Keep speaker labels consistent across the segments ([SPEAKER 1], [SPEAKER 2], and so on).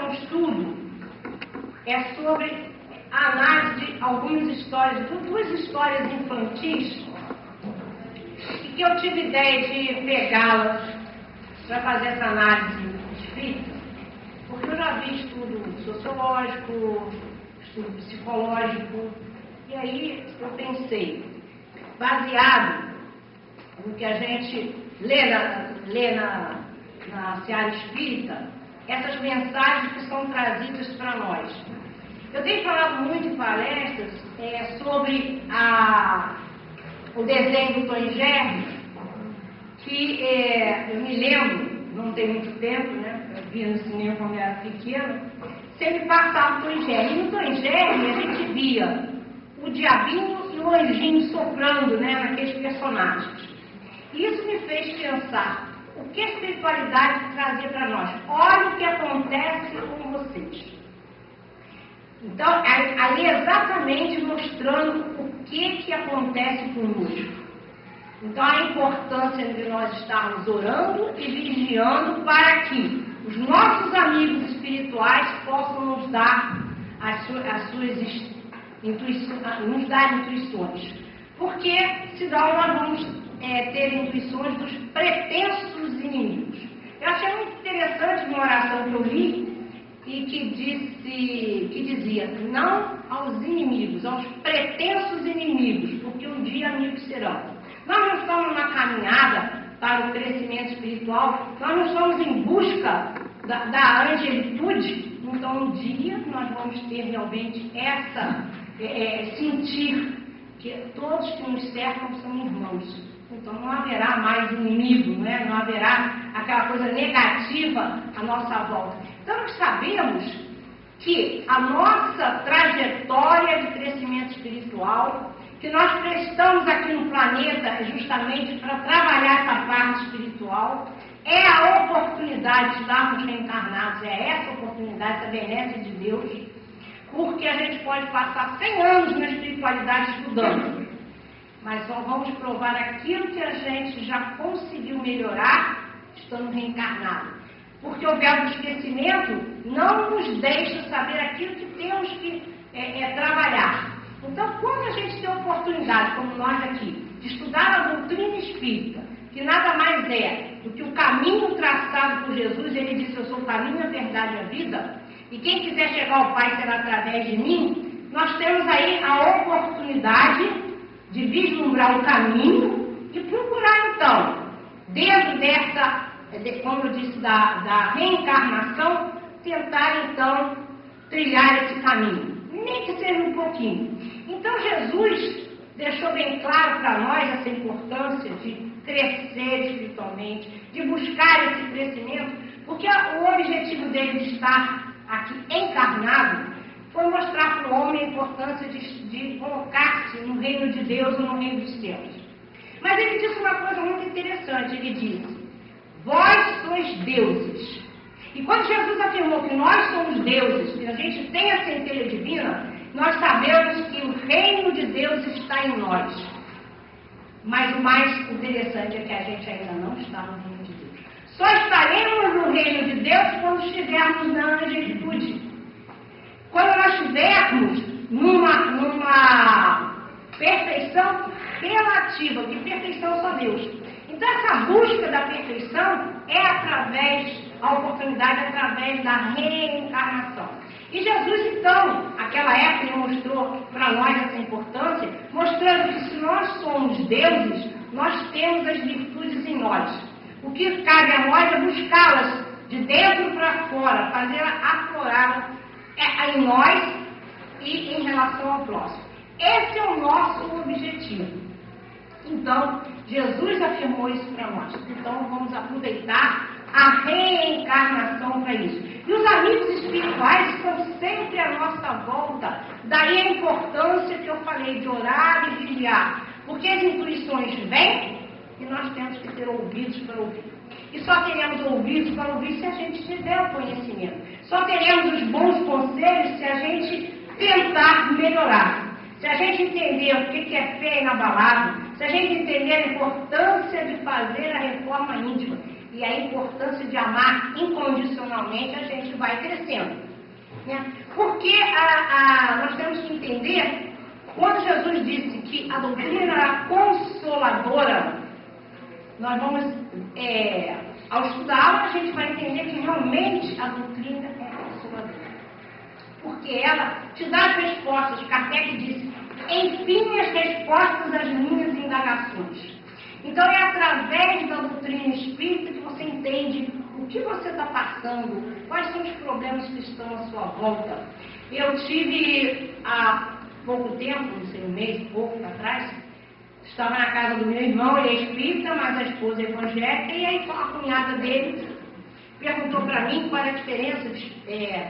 [SPEAKER 1] um estudo sobre a análise de algumas histórias, duas histórias infantis, e que eu tive ideia de pegá-las para fazer essa análise espírita, porque eu já vi estudo sociológico, estudo psicológico, e aí eu pensei, baseado no que a gente lê na seara espírita, essas mensagens que são trazidas para nós. Eu tenho falado muito em palestras sobre o desenho do Tom e Jerry, que eu me lembro, não tem muito tempo, né? Eu via no cinema quando eu era pequena, sempre passava o Tom e Jerry. E no Tom e Jerry a gente via o diabinho e o anjinho soprando, né, naqueles personagens. E isso me fez pensar, o que a espiritualidade trazia para nós? Olha o que acontece com vocês. Então, ali exatamente mostrando o que acontece conosco. Então, a importância de nós estarmos orando e vigiando para que os nossos amigos espirituais possam nos dar as suas intuições, nos dar intuições. Porque, senão, nós vamos ter intuições dos pretensos inimigos. Eu achei muito interessante uma oração que eu li, e que dizia, não aos inimigos, aos pretensos inimigos, porque um dia amigos serão. Nós não estamos numa caminhada para o crescimento espiritual, nós não estamos em busca da angelitude, então um dia nós vamos ter realmente sentir que todos que nos cercam são irmãos. Então não haverá mais inimigo, né? Não haverá aquela coisa negativa à nossa volta. Então nós sabemos que a nossa trajetória de crescimento espiritual, que nós prestamos aqui no planeta justamente para trabalhar essa parte espiritual, é a oportunidade de estarmos reencarnados, é essa oportunidade, essa benesse de Deus, porque a gente pode passar 100 anos na espiritualidade estudando, mas só vamos provar aquilo que a gente já conseguiu melhorar estando reencarnado. Porque o véu do esquecimento não nos deixa saber aquilo que temos que trabalhar. Então, quando a gente tem a oportunidade, como nós aqui, de estudar a doutrina espírita, que nada mais é do que o caminho traçado por Jesus, ele disse, eu sou o caminho, a verdade e a vida, e quem quiser chegar ao Pai será através de mim, nós temos aí a oportunidade de vislumbrar o caminho e procurar, então, dentro dessa, como eu disse, da reencarnação, tentar, então, trilhar esse caminho, nem que seja um pouquinho. Então, Jesus deixou bem claro para nós essa importância de crescer espiritualmente, de buscar esse crescimento, porque o objetivo dele de estar aqui encarnado foi mostrar para o homem a importância de colocar-se no reino de Deus ou no reino dos céus. Mas ele disse uma coisa muito interessante, ele disse, vós sois deuses. E quando Jesus afirmou que nós somos deuses, que a gente tem a centelha divina, nós sabemos que o reino de Deus está em nós. Mas o mais interessante é que a gente ainda não está no reino de Deus. Só estaremos no reino de Deus quando estivermos na angelitude. Quando nós estivermos numa perfeição relativa, que perfeição é só Deus. Então essa busca da perfeição é a oportunidade através da reencarnação. E Jesus, então, naquela época, mostrou para nós essa importância, mostrando que se nós somos deuses, nós temos as virtudes em nós. O que cabe a nós é buscá-las de dentro para fora, fazê-las aflorar em nós e em relação ao próximo. Esse é o nosso objetivo. Então, Jesus afirmou isso para nós. Então, vamos aproveitar a reencarnação para isso. E os amigos espirituais estão sempre à nossa volta. Daí a importância que eu falei de orar e vigiar. Porque as intuições vêm e nós temos que ter ouvidos para ouvir. E só teremos ouvidos para ouvir se a gente tiver o conhecimento. Só teremos os bons conselhos se a gente tentar melhorar. Se a gente entender o que é fé inabalável, se a gente entender a importância de fazer a reforma íntima. e a importância de amar incondicionalmente, a gente vai crescendo. Né? Porque nós temos que entender, quando Jesus disse que a doutrina era consoladora, nós vamos, ao estudá-la, a gente vai entender que realmente a doutrina é consoladora. Porque ela te dá as respostas. Kardec disse, enfim, as respostas às minhas indagações. Então é através da doutrina espírita que você entende o que você está passando, quais são os problemas que estão à sua volta. Eu tive há pouco tempo, não sei, um mês, pouco atrás, estava na casa do meu irmão, ele é espírita, mas a esposa é evangélica, e aí a cunhada dele perguntou para mim qual era a diferença de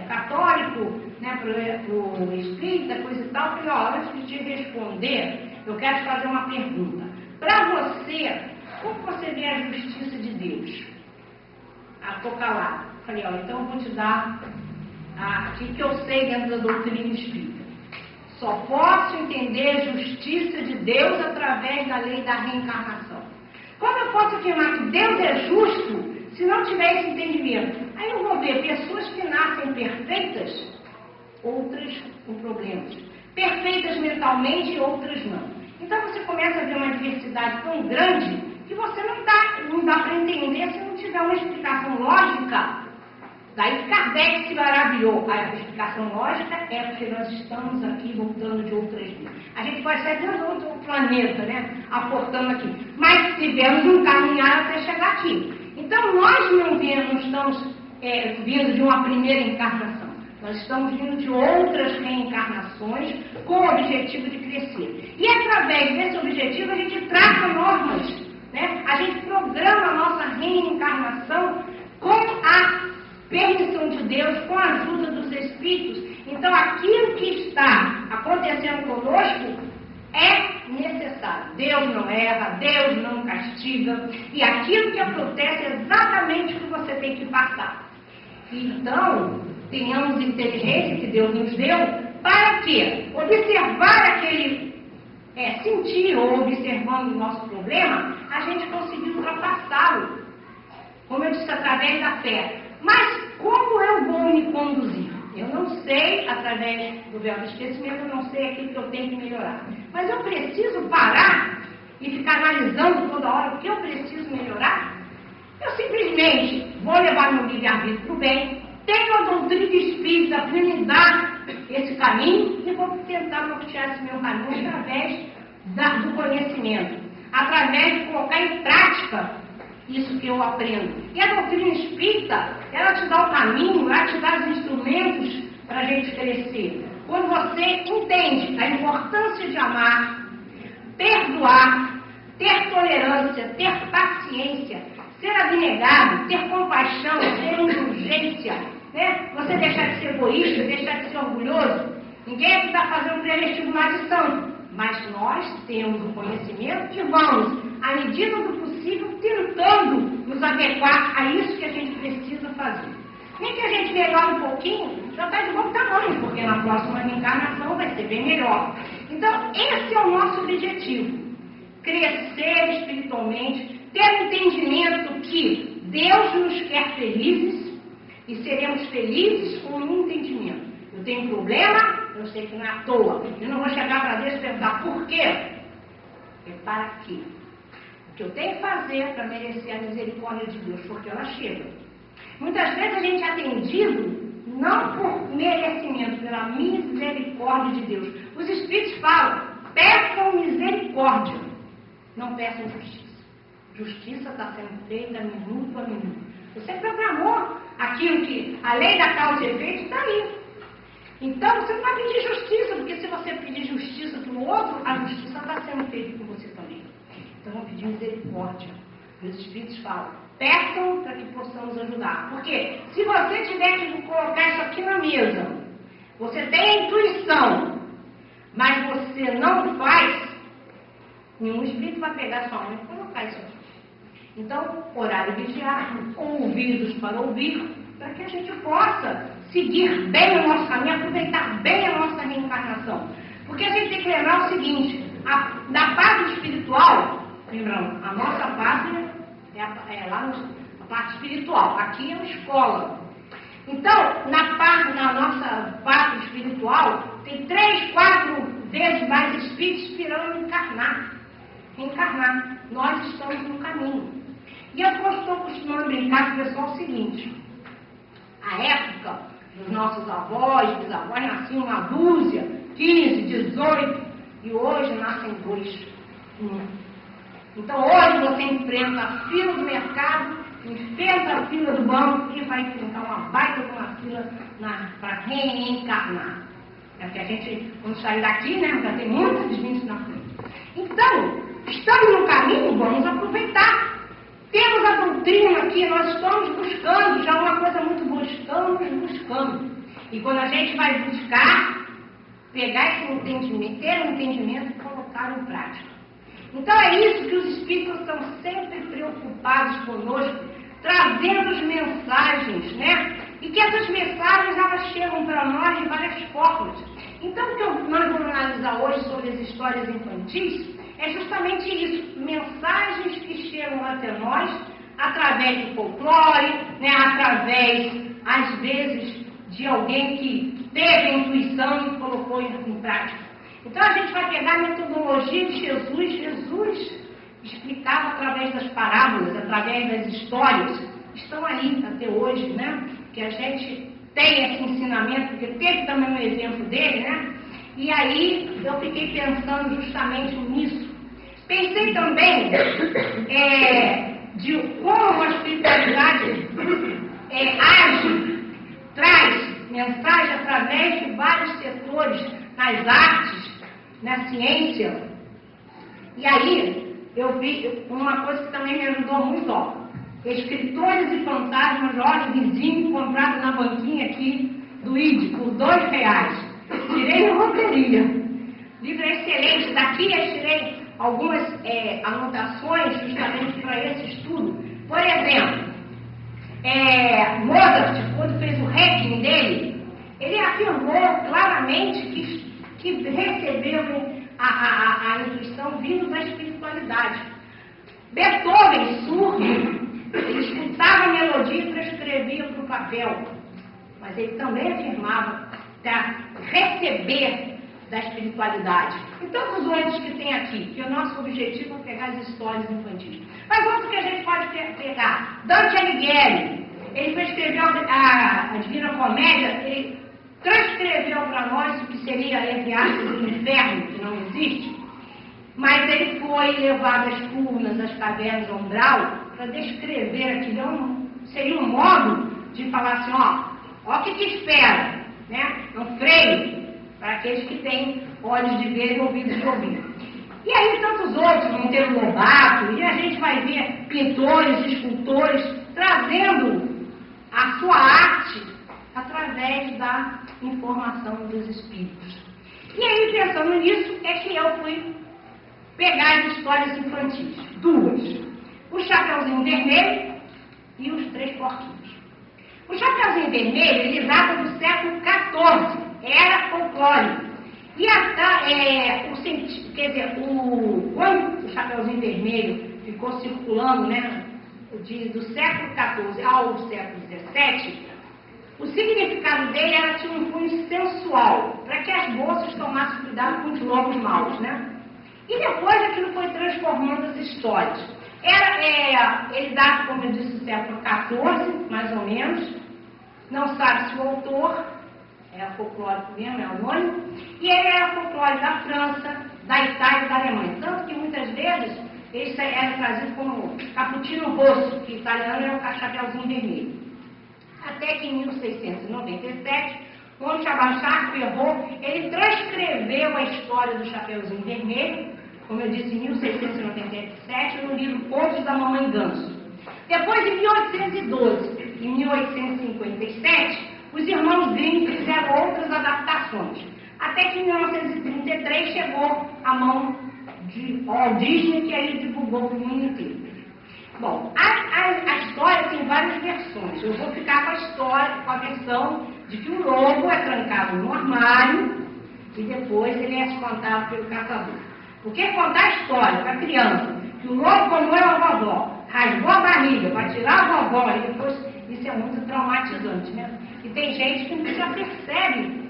[SPEAKER 1] católico, né, para o espírita, coisa e tal. Eu falei, ó, antes de te responder, eu quero te fazer uma pergunta. Para você, como você vê a justiça de Deus? Estou calada. Falei, ó, então eu vou te dar aqui que eu sei dentro da doutrina espírita. Só posso entender a justiça de Deus através da lei da reencarnação. Como eu posso afirmar que Deus é justo se não tiver esse entendimento? Aí eu vou ver pessoas que nascem perfeitas, outras com problemas. Perfeitas mentalmente e outras não. Então você começa a ver uma diversidade tão grande que você não dá para entender se não tiver uma explicação lógica. Daí Kardec se maravilhou. A explicação lógica é porque nós estamos aqui voltando de outras vidas. A gente pode sair de outro planeta, né? Aportando aqui. Mas tivemos um caminhar até chegar aqui. Então nós não estamos vindo de uma primeira encarnação. Nós estamos vindo de outras reencarnações com o objetivo de crescer. E através desse objetivo a gente traça normas, né? A gente programa a nossa reencarnação com a permissão de Deus, com a ajuda dos Espíritos. Então aquilo que está acontecendo conosco é necessário. Deus não erra, Deus não castiga, e aquilo que acontece é exatamente o que você tem que passar. Então, tenhamos inteligência que Deus nos deu, para quê? Observar aquele, sentir ou observando o nosso problema, a gente conseguir ultrapassá-lo, como eu disse, através da fé. Mas como eu vou me conduzir? Eu não sei, através do véu do esquecimento, eu não sei aquilo que eu tenho que melhorar. Mas eu preciso parar e ficar analisando toda hora o que eu preciso melhorar? Eu simplesmente vou levar meu livre-arbítrio para o bem, tenho a doutrina espírita para me dar esse caminho e vou tentar nortear esse meu caminho através do conhecimento, através de colocar em prática isso que eu aprendo. E a doutrina espírita, ela te dá o caminho, ela te dá os instrumentos para a gente crescer. Quando você entende a importância de amar, perdoar, ter tolerância, ter paciência, ser abnegado, ter compaixão, ter indulgência, né? Você deixar de ser egoísta, deixar de ser orgulhoso. Ninguém aqui está fazendo pré-vestibular de santo, mas nós temos o conhecimento e vamos, à medida do possível, tentando nos adequar a isso que a gente precisa fazer. Nem que a gente melhore um pouquinho, já está de bom tamanho, porque na próxima reencarnação vai ser bem melhor. Então, esse é o nosso objetivo. Crescer espiritualmente, ter um entendimento que Deus nos quer felizes e seremos felizes com um entendimento. Eu tenho um problema, eu sei que não é à toa. Eu não vou chegar para Deus e perguntar por quê. É para quê? O que eu tenho que fazer para merecer a misericórdia de Deus, porque ela chega. Muitas vezes a gente é atendido não por merecimento, pela misericórdia de Deus. Os Espíritos falam, peçam misericórdia, não peçam justiça. Justiça está sendo feita minuto a minuto. Você programou aquilo que a lei da causa e efeito está aí. Então você não vai pedir justiça, porque se você pedir justiça para o outro, a justiça está sendo feita por você também. Então vamos pedir misericórdia. Os Espíritos falam, peçam para que possamos ajudar. Porque se você tiver que colocar isso aqui na mesa, você tem a intuição, mas você não faz, nenhum Espírito vai pegar sua mão e colocar isso aqui. Então, orar e vigiar, ouvidos para ouvir, para que a gente possa seguir bem o nosso caminho, aproveitar bem a nossa reencarnação. Porque a gente tem que lembrar o seguinte, da parte espiritual, lembrando, a nossa pátria é lá a parte espiritual. Aqui é uma escola. Então, na nossa parte espiritual, tem 3, 4 vezes mais espíritos esperando reencarnar. Nós estamos no caminho. E eu estou acostumando a brincar com o pessoal o seguinte: a época dos nossos avós, bisavós, nasciam uma dúzia, 15, 18, e hoje nascem 2, 1. Então hoje você enfrenta a fila do mercado, enfrenta a fila do banco e vai enfrentar uma baita de uma fila para reencarnar. É que a gente, quando sair daqui, né, já tem muitos desvios na frente. Então, estamos no caminho, vamos aproveitar. Temos a doutrina aqui, nós estamos buscando, já uma coisa muito boa, estamos buscando. E quando a gente vai buscar, pegar esse entendimento, ter um entendimento e colocar em prática. Então é isso que os espíritos estão sempre preocupados conosco, trazendo as mensagens, né? E que essas mensagens, elas chegam para nós de várias formas. Então o que nós vamos analisar hoje sobre as histórias infantis é justamente isso, mensagens que chegam até nós através do folclore, né, através, às vezes, de alguém que teve a intuição e colocou em prática. Então a gente vai pegar a metodologia de Jesus. Jesus explicava através das parábolas, através das histórias, estão aí até hoje, né? Que a gente tem esse ensinamento, porque teve também um exemplo dele, né? E aí eu fiquei pensando justamente nisso. Pensei também de como a espiritualidade age, traz mensagem através de vários setores, nas artes, na ciência. E aí eu vi uma coisa que também me ajudou muito, ó. Escritores e Fantasmas, Jorge Vizinho, comprado na banquinha aqui do ID, por R$2. Tirei na loteria. Livro excelente. Daqui eu tirei algumas anotações justamente para esse estudo. Por exemplo, Mozart, quando fez o Requiem dele, ele afirmou claramente que recebeu a intuição vindo da espiritualidade. Beethoven, surdo, ele escutava a melodia e transcrevia para o papel, mas ele também afirmava receber da espiritualidade. E todos os outros que tem aqui, que o nosso objetivo é pegar as histórias infantis. Mas outro que a gente pode pegar, Dante Alighieri, ele foi escrever a Divina Comédia, ele transcreveu para nós o que seria, entre aspas, o inferno, que não existe, mas ele foi levado às turnas, às cavernas umbral, para descrever aquilo. Seria um modo de falar assim, ó o que espera, né? Um freio para aqueles que têm olhos de ver e ouvidos de ouvir. E aí tantos outros, Monteiro Lobato, e a gente vai ver pintores, escultores, trazendo a sua arte através da informação dos espíritos. E aí, pensando nisso, é que eu fui pegar as histórias infantis. 2. O Chapeuzinho Vermelho e os 3 Porquinhos. O Chapeuzinho Vermelho, ele data do século XIV, era folclore. E quando o Chapeuzinho Vermelho ficou circulando, né, do século XIV ao século XVII, o significado dele era tinha um cunho sensual, para que as moças tomassem cuidado com os lobos maus, né? E depois aquilo foi transformando as histórias. Ele data, como eu disse, do século XIV, mais ou menos. Não sabe se o autor era folclórico mesmo, é anônimo. E ele era folclore da França, da Itália e da Alemanha. Tanto que muitas vezes ele era trazido como cappuccino rosso, que italiano é o Chapeuzinho Vermelho. Até que em 1697, quando Charles Perrault, ele transcreveu a história do Chapeuzinho Vermelho, como eu disse, em 1697, no livro Contos da Mamãe Ganso. Depois, em 1812 e 1857, os irmãos Grimm fizeram outras adaptações. Até que em 1933 chegou a mão de Walt Disney, que aí divulgou para o mundo inteiro. Bom, a história tem várias versões. Eu vou ficar com a história, com a versão de que o lobo é trancado no armário e depois ele é espantado pelo caçador. Porque contar a história para a criança, que o lobo comeu a vovó, rasgou a barriga para tirar a vovó, e depois isso é muito traumatizante, né? E tem gente que já percebe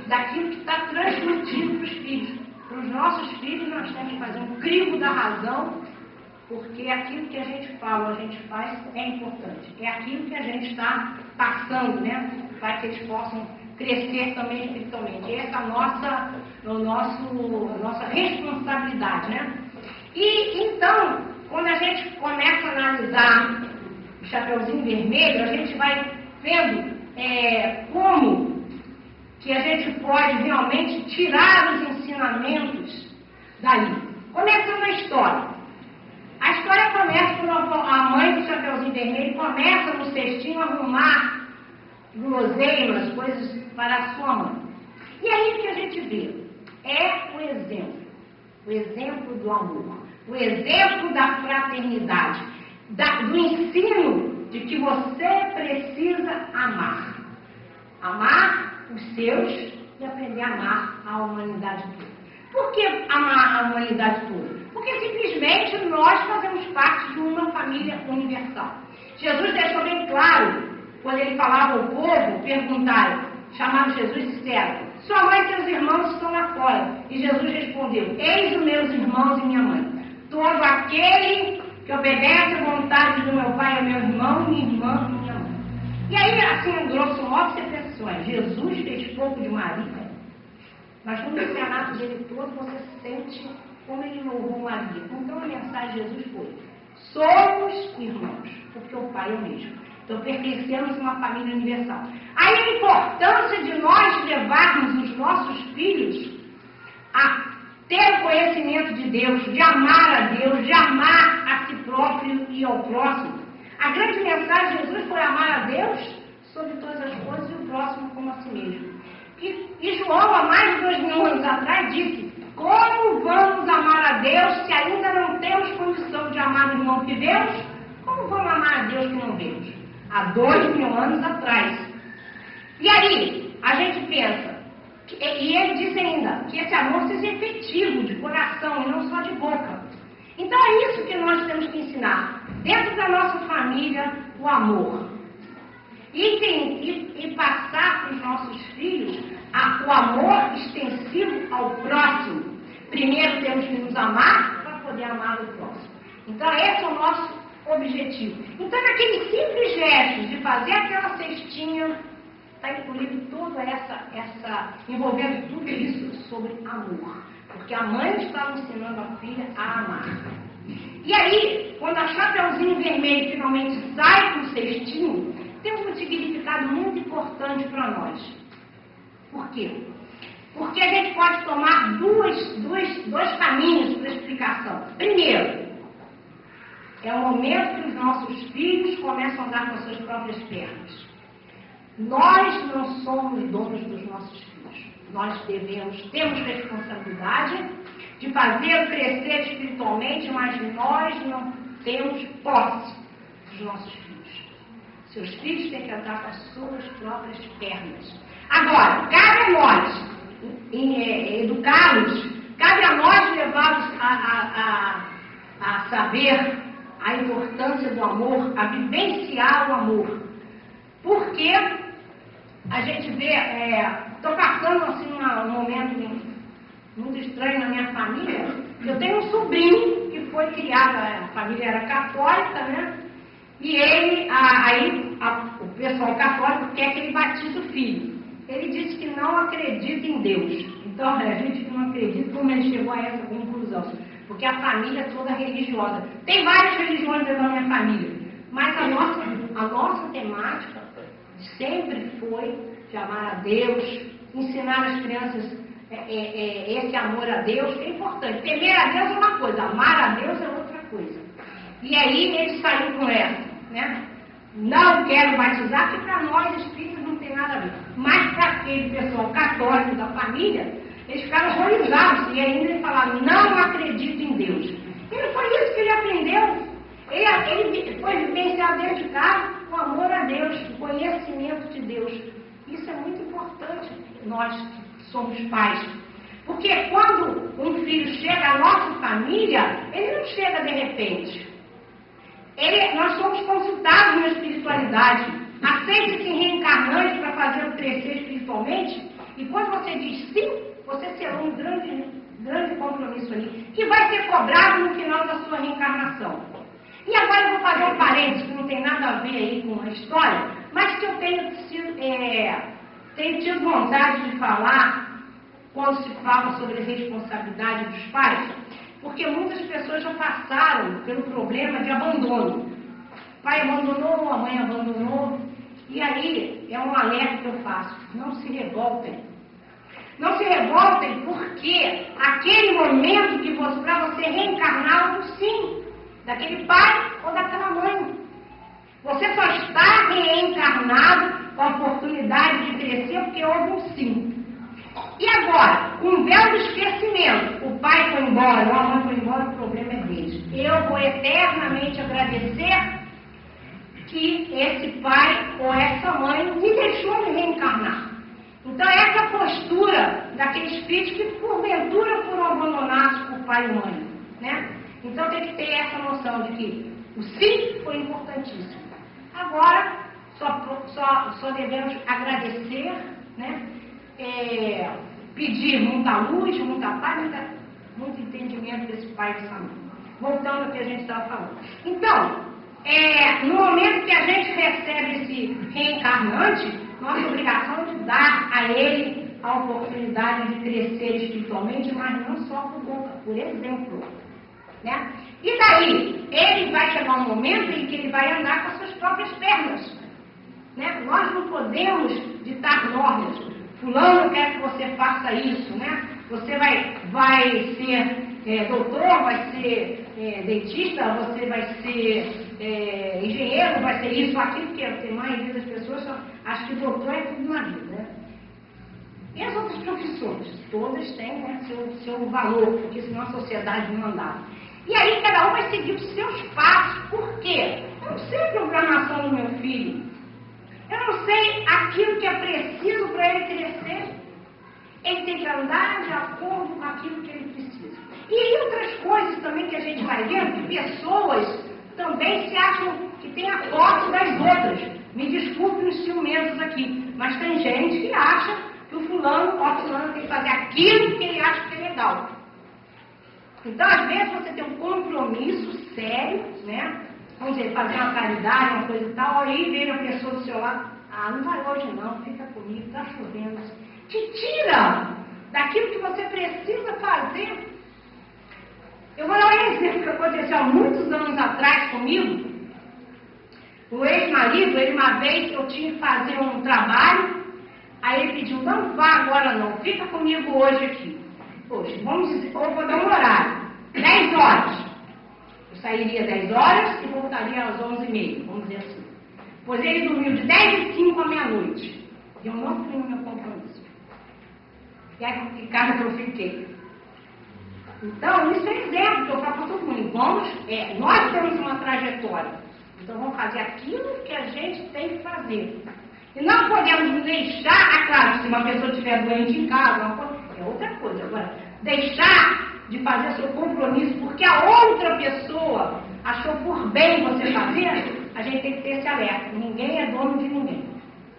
[SPEAKER 1] daquilo que está transmitido para os filhos. Para os nossos filhos, nós temos que fazer um crivo da razão, porque aquilo que a gente fala, a gente faz, é importante. É aquilo que a gente está passando, né? Para que eles possam crescer também espiritualmente. Essa é a nossa responsabilidade, né? E então, quando a gente começa a analisar o Chapeuzinho Vermelho, a gente vai vendo como que a gente pode realmente tirar os ensinamentos dali. Começando a história. A história começa quando a mãe do Chapeuzinho Vermelho começa no cestinho a arrumar guloseimas, coisas para a sua mãe. E aí o que a gente vê? É o exemplo do amor, o exemplo da fraternidade, do ensino de que você precisa amar. Amar os seus e aprender a amar a humanidade toda. Por que amar a humanidade toda? Porque simplesmente nós fazemos parte de uma família universal. Jesus deixou bem claro, quando ele falava ao povo, perguntaram, chamaram Jesus e disseram, sua mãe e seus irmãos estão lá fora. E Jesus respondeu, eis os meus irmãos e minha mãe. Todo aquele que obedece à vontade do meu pai é meu irmão, minha irmã e minha mãe. E aí, assim, grosso modo, você pensa, Jesus fez pouco de Maria. Mas no ensinamento dele todo, você sente como ele louvou Maria. Então a mensagem de Jesus foi, somos irmãos, porque o Pai é o mesmo. Então pertencemos a uma família universal. Aí a importância de nós levarmos os nossos filhos a ter o conhecimento de Deus, de amar a Deus, de amar a si próprio e ao próximo. A grande mensagem de Jesus foi amar a Deus sobre todas as coisas e o próximo como a si mesmo. E João, há mais de 2000 anos atrás, disse, como vamos amar a Deus se ainda não temos condição de amar o irmão que vemos? Como vamos amar a Deus que não vemos? Há 2000 anos atrás. E aí, a gente pensa, e ele diz ainda, que esse amor seja efetivo, de coração e não só de boca. Então é isso que nós temos que ensinar. Dentro da nossa família, o amor. E passar para os nossos filhos o amor extensivo ao próximo. Primeiro temos que nos amar para poder amar o próximo. Então esse é o nosso objetivo. Então naquele simples gesto de fazer aquela cestinha, está incluído toda envolvendo tudo isso sobre amor. Porque a mãe está ensinando a filha a amar. E aí, quando a Chapeuzinho Vermelho finalmente sai com o cestinho, tem um significado muito importante para nós. Por quê? Porque a gente pode tomar dois caminhos para explicação. Primeiro, é o momento que os nossos filhos começam a andar com as suas próprias pernas. Nós não somos donos dos nossos filhos. Nós temos responsabilidade de fazê-lo crescer espiritualmente, mas nós não temos posse dos nossos filhos. Seus filhos têm que andar com as suas próprias pernas. Agora, cabe a nós educá-los, cabe a nós levá-los a saber a importância do amor, a vivenciar o amor. Porque a gente vê, estou passando assim um momento muito estranho na minha família. Eu tenho um sobrinho que foi criado, a família era católica, né? E ele, o pessoal católico quer que ele batize o filho. Ele disse que não acredita em Deus. Então, a gente não acredita como ele chegou a essa conclusão. Porque a família é toda religiosa. Tem várias religiões dentro da minha família. Mas a nossa temática sempre foi de amar a Deus, ensinar as crianças esse amor a Deus, que é importante. Temer a Deus é uma coisa, amar a Deus é outra coisa. E aí ele saiu com essa, né? Não quero batizar, porque para nós espíritos não tem nada a ver. Mas para aquele pessoal católico da família, eles ficaram horrorizados e ainda ele falaram, não acredito em Deus. E não foi isso que ele aprendeu. Ele foi vivenciar dentro de casa o amor a Deus, o conhecimento de Deus. Isso é muito importante, nós que somos pais. Porque quando um filho chega à nossa família, ele não chega de repente. nós somos consultados na espiritualidade. Aceite-se reencarnante para fazer o crescer espiritualmente. E quando você diz sim, você selou um grande compromisso ali, que vai ser cobrado no final da sua reencarnação. E agora eu vou fazer um parênteses que não tem nada a ver aí com a história, mas que eu tenho tido vontade de falar quando se fala sobre a responsabilidade dos pais, porque muitas pessoas já passaram pelo problema de abandono. O pai abandonou, a mãe abandonou, e aí é um alerta que eu faço: não se revoltem. Não se revoltem porque aquele momento que para você reencarnar o sim daquele pai ou daquela mãe. Você só está reencarnado com a oportunidade de crescer porque houve um sim. E agora, com um belo esquecimento, o pai foi embora, ou a mãe foi embora, o problema é deles. Eu vou eternamente agradecer que esse pai ou essa mãe me deixou me reencarnar. Então, essa postura daqueles espíritos que, porventura, foram abandonados por pai e mãe, né? Então, tem que ter essa noção de que o sim foi importantíssimo. Agora, só devemos agradecer, né? Pedir muita luz, muita paz, muito entendimento desse pai e dessa mãe. Voltando ao que a gente estava falando. Então, no momento que a gente recebe esse reencarnante, nossa obrigação é de dar a ele a oportunidade de crescer espiritualmente, mas não só por boca, por exemplo. Né? E daí, ele vai chegar um momento em que ele vai andar com as suas próprias pernas. Né? Nós não podemos ditar normas. Fulano quer que você faça isso, né? Você vai ser doutor, vai ser dentista, você vai ser engenheiro, vai ser isso, aquilo, porque a maioria das pessoas acha que doutor é tudo na vida, né? E as outras profissões, todas têm, né, seu valor, porque senão a sociedade não andava. E aí cada um vai seguir os seus passos. Por quê? Eu não sei a programação do meu filho. Eu não sei aquilo que é preciso para ele crescer. Ele tem que andar de acordo com aquilo que ele precisa. E outras coisas também que a gente vai vendo, que pessoas também se acham que tem a posse das outras. Me desculpe os ciumentos aqui, mas tem gente que acha que o fulano tem que fazer aquilo que ele acha que é legal. Então, às vezes, você tem um compromisso sério, né? Vamos dizer, fazer uma caridade, uma coisa e tal, aí vem a pessoa do seu lado: ah, não vai hoje não, fica comigo, tá chovendo. Te tira daquilo que você precisa fazer. Eu vou dar um exemplo que aconteceu há muitos anos atrás comigo. O ex-marido, ele uma vez, eu tinha que fazer um trabalho, aí ele pediu: não vá agora não, fica comigo hoje aqui. Poxa, vamos dizer, ou vou dar um horário, 10 horas. Eu sairia 10 horas e voltaria às 11h30, vamos dizer assim. Pois ele dormiu de 10h05 à meia-noite. E eu não fui no meu compromisso. E aí, que casa que eu fiquei? Então, isso é exemplo que eu falo para todo mundo. Nós temos uma trajetória. Então, vamos fazer aquilo que a gente tem que fazer. E não podemos deixar, claro, se uma pessoa estiver doente em casa, é outra coisa. Agora, deixar de fazer seu compromisso porque a outra pessoa achou por bem você fazer, a gente tem que ter esse alerta. Ninguém é dono de ninguém.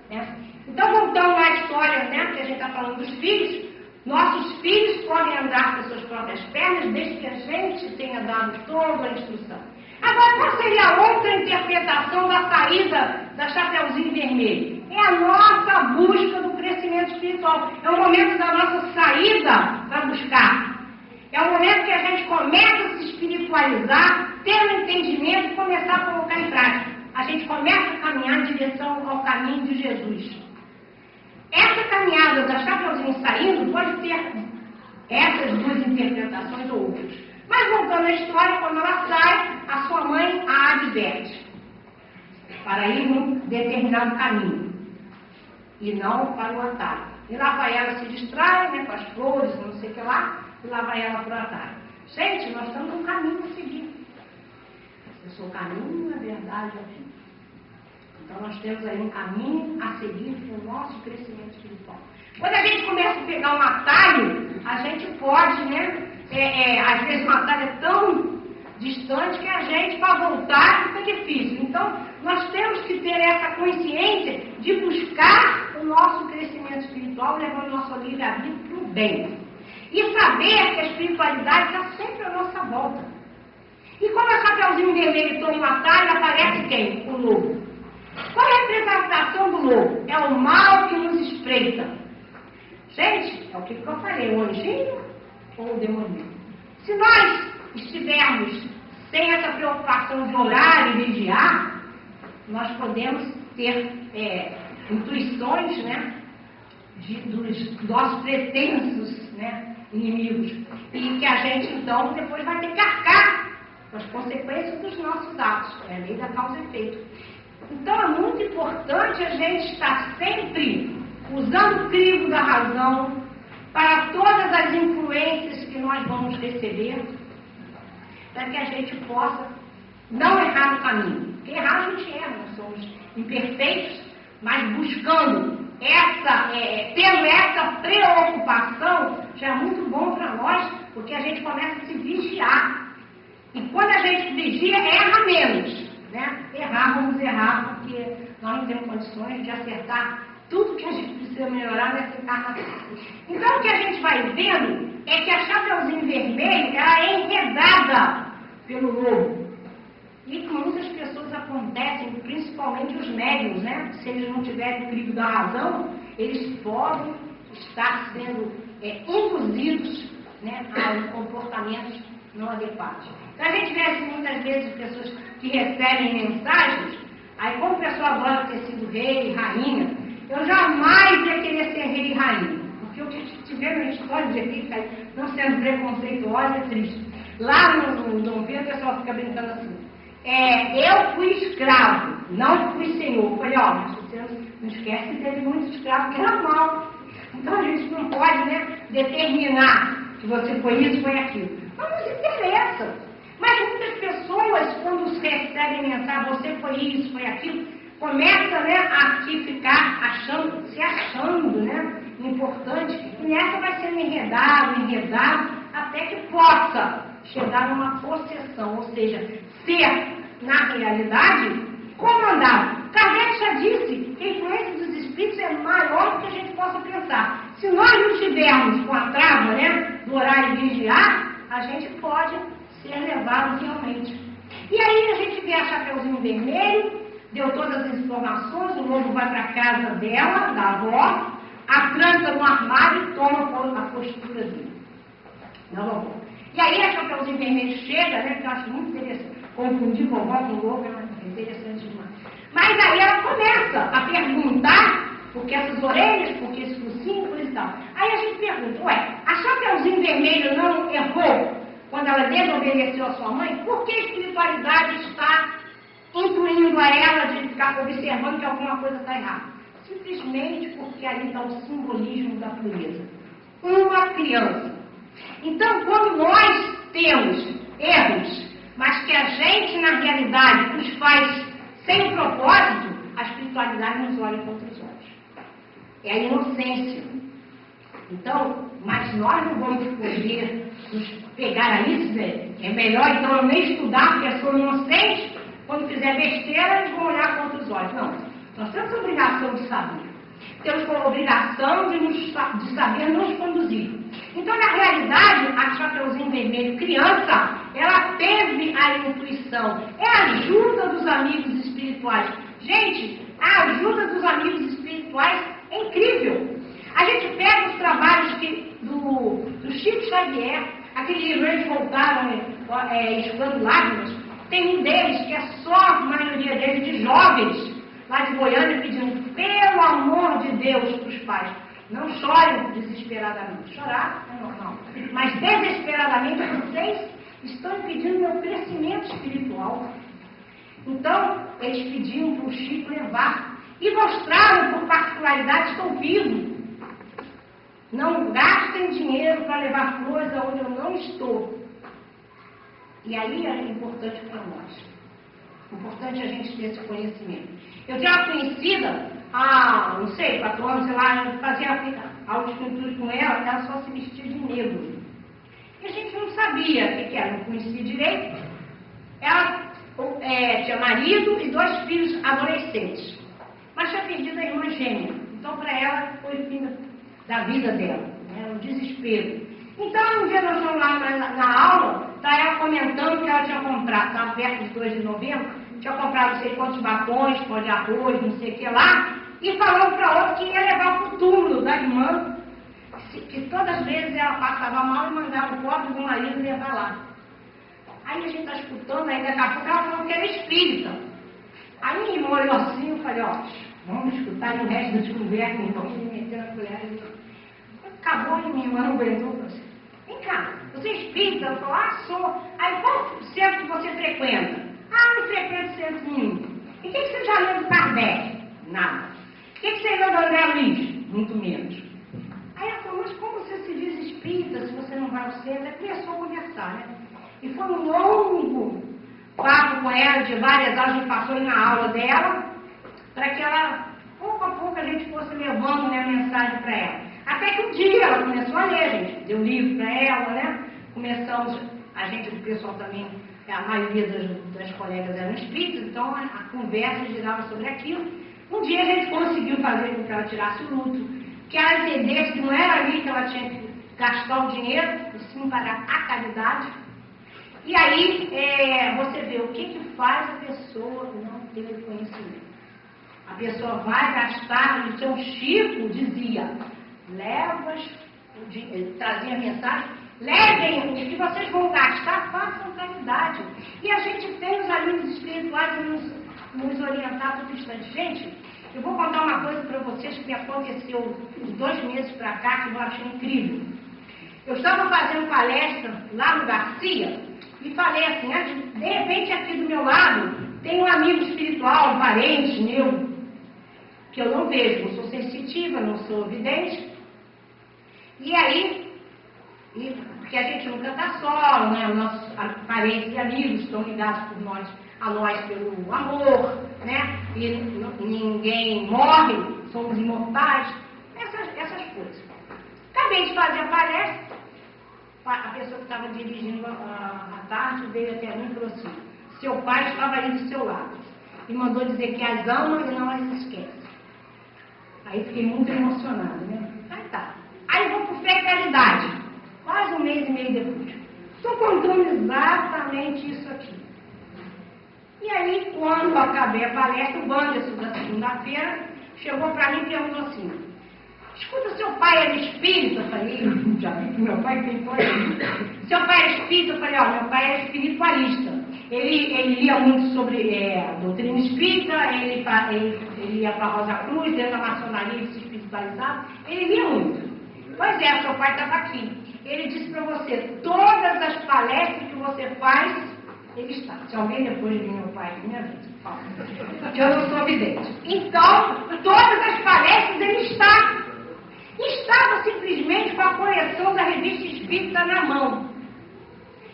[SPEAKER 1] Né? Então, voltando à história, né, que a gente está falando dos filhos, nossos filhos podem andar com suas próprias pernas desde que a gente tenha dado toda a instrução. Agora, qual seria a outra interpretação da saída da Chapeuzinho Vermelho? É a nossa busca do crescimento espiritual. É o momento da nossa saída para buscar. É o momento que a gente começa a se espiritualizar, ter um entendimento e começar a colocar em prática. A gente começa a caminhar em direção ao caminho de Jesus. Essa caminhada da Chapeuzinho saindo pode ter essas duas interpretações ou outras. Mas voltando à história, quando ela sai, a sua mãe a adverte para ir num determinado caminho e não para o atalho. E lá vai ela se distrai, né, com as flores, não sei o que lá, e lá vai ela para o atalho. Gente, nós estamos num caminho a seguir. Eu sou o caminho, a verdade e a vida. Então nós temos aí um caminho a seguir para o nosso crescimento espiritual. Quando a gente começa a pegar um atalho, a gente pode, né? Às vezes um atalho é distante que a gente, para voltar, fica difícil. Então, nós temos que ter essa consciência de buscar o nosso crescimento espiritual, levando o nosso livre-arbítrio para o bem. E saber que a espiritualidade está sempre à nossa volta. E quando a Chapeuzinho Vermelho toma um atalho, aparece quem? O lobo. Qual é a representação do lobo? É o mal que nos espreita. Gente, é o que eu falei, o anjinho ou o demoninho? Se nós estivermos sem essa preocupação de orar e vigiar, nós podemos ter intuições, né, dos nossos pretensos, né, inimigos, e que a gente então depois vai ter que arcar com as consequências dos nossos atos. É a lei da causa e efeito. Então é muito importante a gente estar sempre usando o crivo da razão para todas as influências que nós vamos receber, para que a gente possa não errar no caminho. Porque errar a gente erra, nós somos imperfeitos, mas buscando tendo essa preocupação, já é muito bom para nós, porque a gente começa a se vigiar. E quando a gente vigia, erra menos, né? Vamos errar, porque nós não temos condições de acertar tudo que a gente precisa melhorar nessa encarnação. Então, o que a gente vai vendo é que a Chapeuzinho Vermelho, ela é enredada pelo lobo. E com muitas pessoas acontecem, principalmente os médiuns, né? Se eles não tiverem o crivo da razão, eles podem estar sendo induzidos, né, a comportamentos não adequados. Então, a gente vê assim, muitas vezes pessoas que recebem mensagens, aí como a pessoa adora ter sido rei e rainha, eu jamais ia querer ser rei e rainha, porque o que tiver na história de aqui, não sendo preconceituosa, é triste. Lá no Dom Pedro, o pessoal fica brincando assim, eu fui escravo, não fui senhor. Eu falei, mas você não esquece que teve muitos escravos que eram mal. Então a gente não pode, né, determinar que você foi isso, foi aquilo. Não nos interessa. Mas muitas pessoas, quando recebem mensagem, você foi isso, foi aquilo, começa, né, a ficar se achando, né, importante, e nessa vai sendo enredado, até que possa chegar numa possessão, ou seja, ser, na realidade, comandado. Kardec já disse que a influência dos espíritos é maior do que a gente possa pensar. Se nós não estivermos com a trava, né, do orar e vigiar, a gente pode ser levado realmente. E aí a gente vê a Chapeuzinho Vermelho, deu todas as informações, o lobo vai para a casa dela, da avó, a tranca no armário e toma a postura dele. Não, avó. E aí a Chapeuzinho Vermelho chega, né, que eu acho muito interessante, confundir vovó com lobo é interessante demais. Mas aí ela começa a perguntar, porque essas orelhas, porque esse focinho, e tal. Aí a gente pergunta, a Chapeuzinho Vermelho não errou quando ela desobedeceu a sua mãe? Por que a espiritualidade está incluindo a ela de ficar observando que alguma coisa está errada? Simplesmente porque ali está o simbolismo da pureza. Uma criança. Então, quando nós temos erros, mas que a gente, na realidade, os faz sem propósito, a espiritualidade nos olha com outros olhos. É a inocência. Então, mas nós não vamos poder nos pegar a isso, né? É melhor, então, eu nem estudar, porque eu sou inocente. Quando fizer besteira, eles vão olhar com outros olhos. Não, nós temos a obrigação de saber. Temos a obrigação de saber nos conduzir. Então, na realidade, a Chapeuzinho Vermelho, criança, ela teve a intuição. É a ajuda dos amigos espirituais. Gente, a ajuda dos amigos espirituais é incrível. A gente pega os trabalhos do Chico Xavier, aquele livro eles voltaram estudando lágrimas. Tem um deles que é só, a maioria deles, de jovens, lá de Goiânia, pedindo, pelo amor de Deus, para os pais, não chorem desesperadamente. Chorar é normal. Mas desesperadamente vocês estão impedindo meu crescimento espiritual. Então, eles pediam para o Chico levar. E mostraram, por particularidade, estou vivo. Não gastem dinheiro para levar flores aonde eu não estou. E aí é importante para nós. Importante a gente ter esse conhecimento. Eu tinha uma conhecida, não sei, 4 anos, sei lá, fazia autoescultura com ela só se vestia de negro. E a gente não sabia o que era, não conhecia direito. Ela tinha marido e 2 filhos adolescentes, mas tinha perdido a irmã gêmea. Então, para ela, foi o fim da vida dela, né? Um desespero. Então, um dia nós estamos lá na aula, está ela comentando que ela tinha comprado, estava perto de 2 de novembro, tinha comprado não sei quantos batons, pó de arroz, não sei o que lá, e falando para outra que ia levar para o túmulo da irmã, que todas as vezes ela passava mal e mandava o pobre do marido levar lá. Aí a gente está escutando, aí daqui a pouco ela falou que era espírita. Aí minha irmã olhou assim, eu falei, ó, vamos escutar e o resto das conversas, minha irmã me meteu na colher. Acabou e minha irmã não aguentou, falou assim, vem cá, você é espírita? Ela falou, sou. Aí qual centro que você frequenta? Não frequento centro nenhum. E o que você já leu do Kardec? Nada. O que você leu do André Luiz? Muito menos. Aí ela falou, mas como você se diz espírita se você não vai ao centro? Aí começou a conversar, né? E foi um longo papo com ela, de várias aulas, a gente passou aí na aula dela, para que ela, pouco a pouco, a gente fosse levando, né, a mensagem para ela. Até que um dia ela começou a ler, a gente deu livro para ela, né? Começamos, a gente, o pessoal também, a maioria das colegas eram espíritas, então a conversa girava sobre aquilo. Um dia a gente conseguiu fazer com que ela tirasse o luto, que ela entendesse que não era ali que ela tinha que gastar o dinheiro, e sim para a caridade. E aí você vê o que faz a pessoa não ter conhecimento. A pessoa vai gastar, o seu Chico dizia, trazia a mensagem, levem o que vocês vão gastar, façam caridade. E a gente tem os amigos espirituais a nos orientar todo instante. Gente, eu vou contar uma coisa para vocês que me aconteceu uns 2 meses para cá, que eu achei incrível. Eu estava fazendo palestra lá no Garcia, e falei assim, de repente aqui do meu lado tem um amigo espiritual, um parente meu, que eu não vejo, não sou sensitiva, não sou vidente. E aí, porque a gente nunca está só, né? Os nossos parentes e amigos estão ligados a nós pelo amor, né? E ninguém morre, somos imortais, essas coisas. Acabei de fazer a palestra. A pessoa que estava dirigindo à tarde veio até mim e falou assim, seu pai estava aí do seu lado e mandou dizer que as ama e não as esquece. Aí fiquei muito emocionada, né? Aí tá. Aí vou para Fé e Caridade, quase 1 mês e meio depois. Estou contando exatamente isso aqui. E aí, quando eu acabei a palestra, o Wanderson da segunda-feira chegou para mim e perguntou assim, escuta, seu pai era espírita? Eu falei, já vi que meu pai tem coisa. Seu pai era espírita? Eu falei, meu pai era espiritualista. Ele lia muito sobre doutrina espírita, ele ia para a Rosa Cruz, dentro da maçonaria, ele se espiritualizava, ele lia muito. Pois é, seu pai estava aqui. Ele disse para você, todas as palestras que você faz, ele está. Se alguém depois de meu pai, minha vida, fala. Eu não sou vidente. Então, todas as palestras ele está. Estava simplesmente com a coleção da revista Espírita na mão.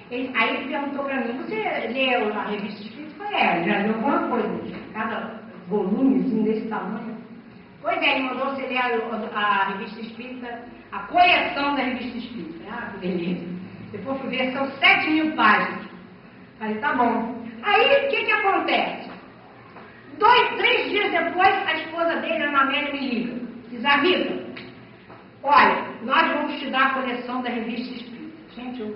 [SPEAKER 1] Aí ele perguntou para mim, você leu a revista Espírita? Eu falei, já leu alguma coisa, cada volumezinho desse tamanho. Pois é, ele mandou você ler a revista Espírita, a coleção da revista Espírita. Que beleza. Depois fui ver, são 7.000 páginas. Falei, tá bom. Aí, o que acontece? 3 dias depois, a esposa dele, a Ana Amélia, me liga. Diz, Rita, olha, nós vamos te dar a coleção da revista Espírita. Gente, eu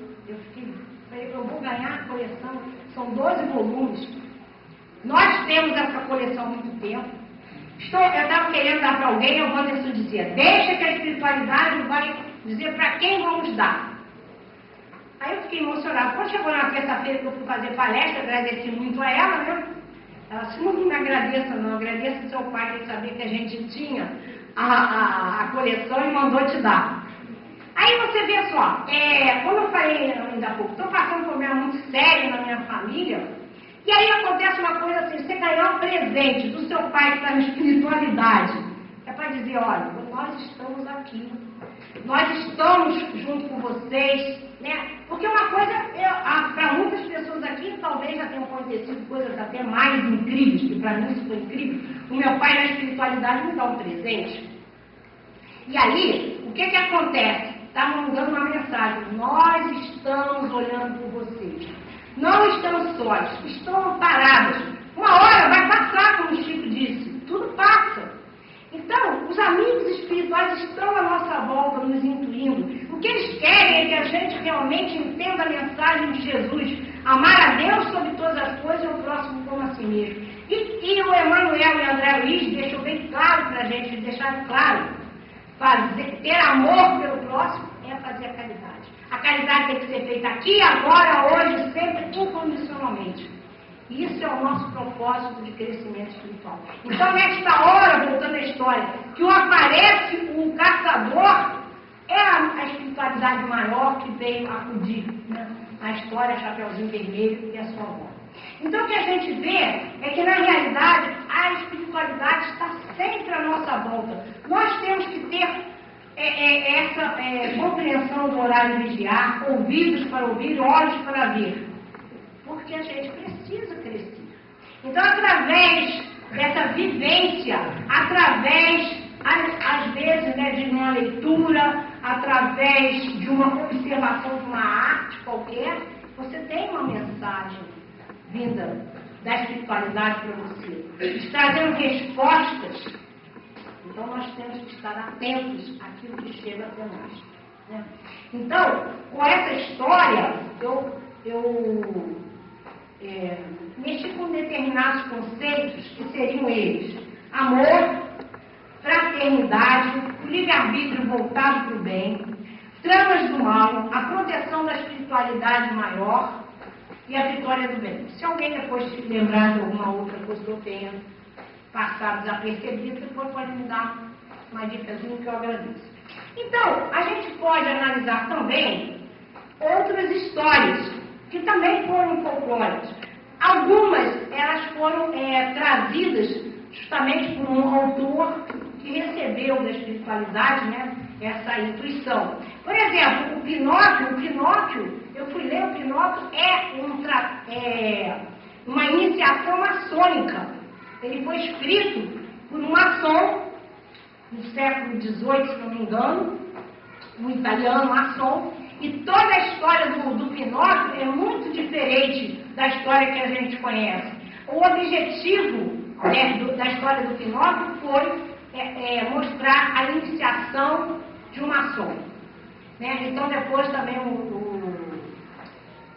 [SPEAKER 1] falei, eu vou ganhar a coleção, são 12 volumes. Nós temos essa coleção há muito tempo. Eu estava querendo dar para alguém, o Wanderson dizia, deixa que a espiritualidade vai dizer para quem vamos dar. Aí eu fiquei emocionada. Quando chegou na terça-feira que eu fui fazer palestra, agradeci muito a ela, né? Ela disse, não me agradeça não, agradeça ao seu pai que sabia que a gente tinha a coleção e mandou te dar. Aí você vê só, como eu falei ainda há pouco, estou passando um problema muito sério na minha família, e aí acontece uma coisa assim, você ganhar um presente do seu pai que está na espiritualidade, é para dizer, olha, nós estamos aqui, nós estamos junto com vocês, né? Porque uma coisa, para muitas pessoas aqui, talvez já tenham acontecido coisas até mais incríveis, que para mim isso foi incrível. O meu pai na espiritualidade me dá um presente. E aí, o que acontece? Está mandando uma mensagem, nós estamos olhando por vocês. não estão sós, estão amparadas. Uma hora vai passar, como o Chico disse, tudo passa. Então, os amigos espirituais estão à nossa volta, nos intuindo. O que eles querem é que a gente realmente entenda a mensagem de Jesus: amar a Deus sobre todas as coisas e o próximo como a si mesmo. E o Emmanuel e o André Luiz deixam bem claro para a gente, deixaram claro: ter amor pelo próximo é fazer a caridade. A caridade tem que ser feita aqui, agora, hoje, sempre, incondicionalmente. Isso é o nosso propósito de crescimento espiritual. Então, nesta hora, voltando à história, que aparece um caçador, é a espiritualidade maior que veio acudir, né? Na história, Chapeuzinho Vermelho e a sua avó. Então, o que a gente vê é que, na realidade, a espiritualidade está sempre à nossa volta. Nós temos que ter essa compreensão do horário de vigiar, ouvidos para ouvir, olhos para ver. Porque a gente precisa crescer. Então, através dessa vivência, através, às vezes, né, de uma leitura, através de uma observação de uma arte qualquer, você tem uma mensagem vinda da espiritualidade para você, trazendo respostas. Então, nós temos que estar atentos àquilo que chega até nós, né? Então, com essa história, eu mexi com determinados conceitos que seriam eles: amor, fraternidade, o livre-arbítrio voltado para o bem, tramas do mal, a proteção da espiritualidade maior e a vitória do bem. Se alguém depois se lembrar de alguma outra coisa que eu tenha passado desapercebido, depois pode me dar uma dicasinha que eu agradeço. Então, a gente pode analisar também outras histórias que também foram folclóricas. Algumas, elas foram trazidas justamente por um autor que recebeu da espiritualidade, né, essa intuição. Por exemplo, o Pinóquio, eu fui ler, o Pinóquio é uma iniciação maçônica. Ele foi escrito por um maçom no século XVIII, se não me engano, um italiano maçom. E toda a história do Pinóquio é muito diferente da história que a gente conhece. O objetivo da história do Pinóquio foi mostrar a iniciação de um maçom, né? Então, depois também o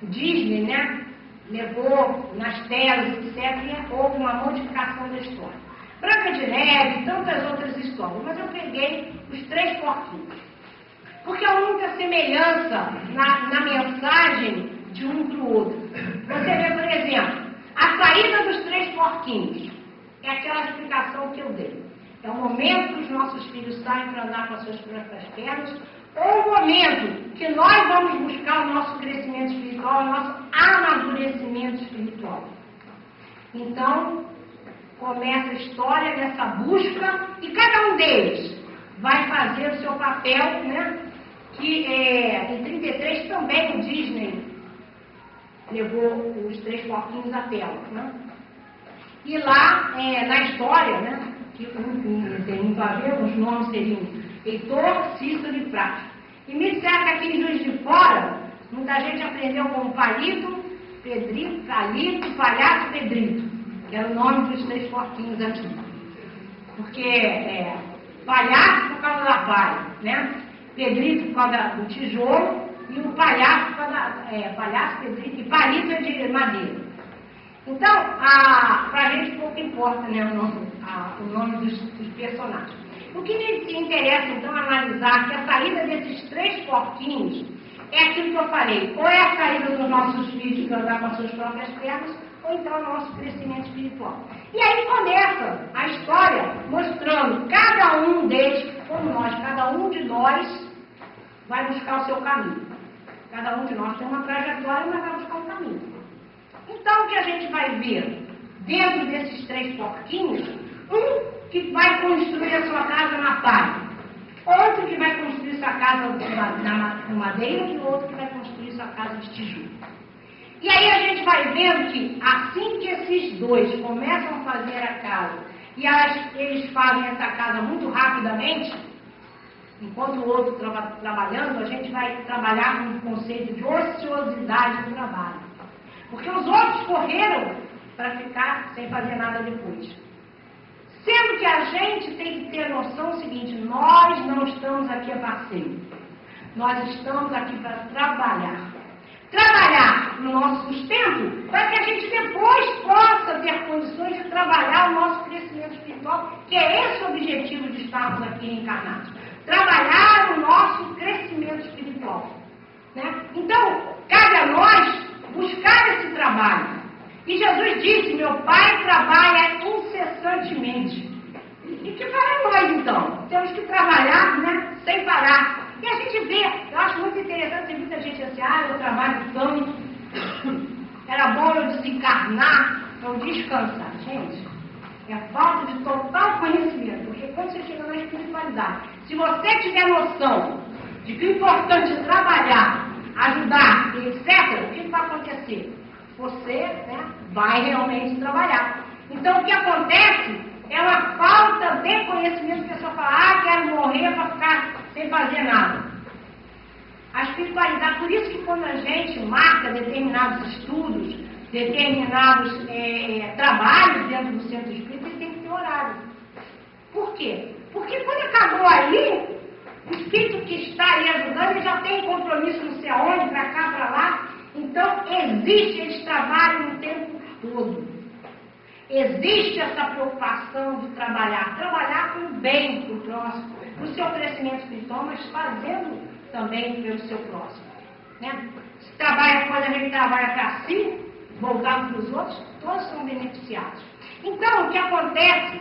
[SPEAKER 1] Disney, né, levou nas telas, etc., e houve uma modificação da história. Branca de Neve e tantas outras histórias. Mas eu peguei os 3 porquinhos. Porque há muita semelhança na mensagem de um para o outro. Você vê, por exemplo, a saída dos 3 porquinhos. É aquela explicação que eu dei. É o momento que os nossos filhos saem para andar com as suas próprias pernas, ou o momento que nós vamos buscar o nosso crescimento espiritual, o nosso amadurecimento espiritual. Então, começa a história dessa busca, e cada um deles vai fazer o seu papel, né? Que em 33 também o Disney levou os 3 porquinhos à tela, né? E lá na história, né, que tem muito a ver, os nomes seriam Heitor, Cícero e Prático. E me disseram que aqui em Juiz de Fora, muita gente aprendeu como Palito, Pedrito, Calito, Palhaço e Pedrito, que era o nome dos 3 porquinhos antigos. Porque palhaço por causa da palha, né? Pedrito por causa do tijolo e o palhaço por causa palhaço, pedrito e palito é de madeira. Então, para a gente pouco importa, né, o nome dos personagens. O que me interessa, então, analisar que a saída desses 3 porquinhos é aquilo que eu falei: ou é a saída dos nossos filhos para andar com as suas próprias pernas, ou então o nosso crescimento espiritual. E aí começa a história mostrando cada um deles, como nós, cada um de nós vai buscar o seu caminho. Cada um de nós tem uma trajetória, mas vai buscar um caminho. Então, o que a gente vai ver dentro desses 3 porquinhos? Um que vai construir a sua casa na palha, outro que vai construir sua casa com madeira e outro que vai construir sua casa de tijolo. E aí a gente vai vendo que assim que esses 2 começam a fazer a casa e eles fazem essa casa muito rapidamente, enquanto o outro trabalhando, a gente vai trabalhar com o conceito de ociosidade do trabalho. Porque os outros correram para ficar sem fazer nada depois. Sendo que a gente tem que ter a noção seguinte: nós não estamos aqui a passeio. Nós estamos aqui para trabalhar. Trabalhar no nosso sustento para que a gente depois possa ter condições de trabalhar o nosso crescimento espiritual, que é esse o objetivo de estarmos aqui encarnados. Trabalhar o nosso crescimento espiritual. Né? Então, cabe a nós buscar esse trabalho. E Jesus disse: meu Pai trabalha incessantemente. E que para nós, então? Temos que trabalhar, né, sem parar. E a gente vê, eu acho muito interessante, tem muita gente assim: eu trabalho tanto, era bom eu desencarnar, eu descansar. Gente, é falta de total conhecimento, porque quando você chega na espiritualidade, se você tiver noção de que o importante é trabalhar, ajudar, etc., o que vai acontecer? Você, né, vai realmente trabalhar. Então, o que acontece é uma falta de conhecimento. A pessoa fala: quero morrer para ficar sem fazer nada. A espiritualidade, por isso que quando a gente marca determinados estudos, determinados trabalhos dentro do centro espírita, ele tem que ter horário. Por quê? Porque quando acabou ali, o espírito que está ali ajudando, ele já tem compromisso não sei aonde, para cá, para lá. Então, existe esse trabalho o tempo todo. Existe essa preocupação de trabalhar com o bem do próximo, para o seu crescimento espiritual, mas fazendo também pelo seu próximo. Né? Se trabalha quando a gente trabalha para si, voltado para os outros, todos são beneficiados. Então, o que acontece